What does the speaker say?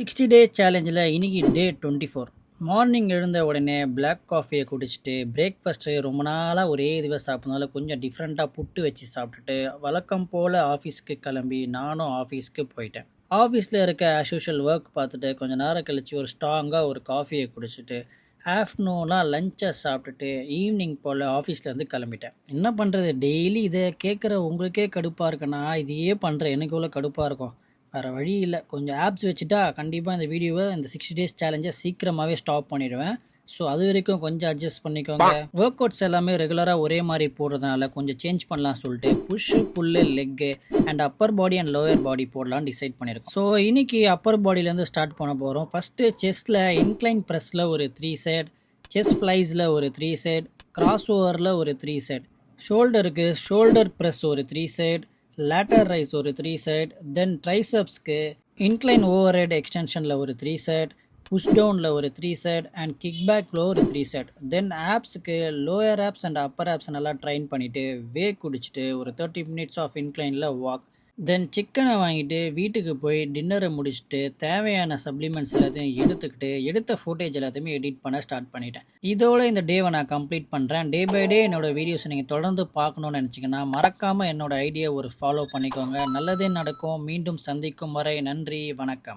60 டே சேலஞ்சில் இன்னைக்கு டே 24. மார்னிங் எழுந்த உடனே பிளாக் காஃபியை குடிச்சிட்டு பிரேக்ஃபாஸ்ட்டு ரொம்ப நாளாக ஒரே இதுவாக சாப்பிட்றதுனால கொஞ்சம் டிஃப்ரெண்ட்டாக புட்டு வச்சு சாப்பிட்டுட்டு வழக்கம் போல் ஆஃபீஸ்க்கு கிளம்பி நானும் ஆஃபீஸ்க்கு போயிட்டேன். ஆஃபீஸில் இருக்க ஆஸ் ஒர்க் பார்த்துட்டு கொஞ்சம் நேரம் கழித்து ஒரு ஸ்ட்ராங்காக ஒரு காஃபியை குடிச்சிட்டு ஆஃப்டர்நூனாக லஞ்சை சாப்பிட்டுட்டு ஈவினிங் போல் ஆஃபீஸ்லேருந்து கிளம்பிட்டேன். என்ன பண்ணுறது, டெய்லி இதை கேட்குற உங்களுக்கே கடுப்பாக இருக்குன்னா இதையே பண்ணுற எனக்கு எவ்வளோ கடுப்பாக இருக்கும். வேறு வழி இல்லை, கொஞ்சம் ஆப்ஸ் வச்சுட்டா கண்டிப்பாக இந்த வீடியோவை இந்த 60 டேஸ் சேலஞ்சை சீக்கிரமாகவே ஸ்டாப் பண்ணிடுவேன். ஸோ அது வரைக்கும் கொஞ்சம் அட்ஜஸ்ட் பண்ணிக்கோங்க. ஒர்க் அவுட்ஸ் எல்லாமே ரெகுலராக ஒரே மாதிரி போடுறதுனால கொஞ்சம் சேஞ்ச் பண்ணலாம் சொல்லிட்டு புஷ்ஷு புல்லு leg and upper body and lower பாடி போடலான்னு டிசைட் பண்ணியிருக்கோம். ஸோ இன்னைக்கு அப்பர் பாடியிலேருந்து ஸ்டார்ட் பண்ண போகிறோம். ஃபஸ்ட்டு செஸ்ட்டில் இன்க்ளைன் ப்ரெஸ்ஸில் ஒரு 3 செட், செஸ் ஃப்ளைஸில் ஒரு 3 செட், கிராஸ் ஓவரில் ஒரு 3 செட், ஷோல்டருக்கு ஷோல்டர் ப்ரெஸ் ஒரு 3 செட், லேட்டர் ரைஸ் ஒரு 3 செட், தென் ட்ரைசப்ஸ்க்கு இன்க்ளைன் ஓவர் ஹெட் எக்ஸ்டென்ஷனில் ஒரு 3 செட், புஷ் டவுனில் ஒரு 3 செட் அண்ட் கிக் பேக்கில் ஒரு 3 செட், தென் ஆப்ஸுக்கு lower abs and upper abs நல்லா ட்ரைன் பண்ணிவிட்டு குடிச்சிட்டு ஒரு 30 மினிட்ஸ் ஆஃப் இன்க்ளைனில் வாக், தென் சிக்கனை வாங்கிட்டு வீட்டுக்கு போய் டின்னரை முடிச்சுட்டு தேவையான சப்ளிமெண்ட்ஸ் எல்லாத்தையும் எடுத்துக்கிட்டு எடுத்த ஃபுட்டேஜ் எல்லாத்தையுமே எடிட் பண்ண ஸ்டார்ட் பண்ணிட்டேன். இதோட இந்த டேவை நான் கம்ப்ளீட் பண்ணுறேன். டே பை டே என்னோட வீடியோஸ் நீங்கள் தொடர்ந்து பார்க்கணுன்னு நினச்சிங்கன்னா மறக்காமல் என்னோட ஐடியா ஒரு ஃபாலோ பண்ணிக்கோங்க. நல்லதே நடக்கும். மீண்டும் சந்திக்கும் வரை நன்றி, வணக்கம்.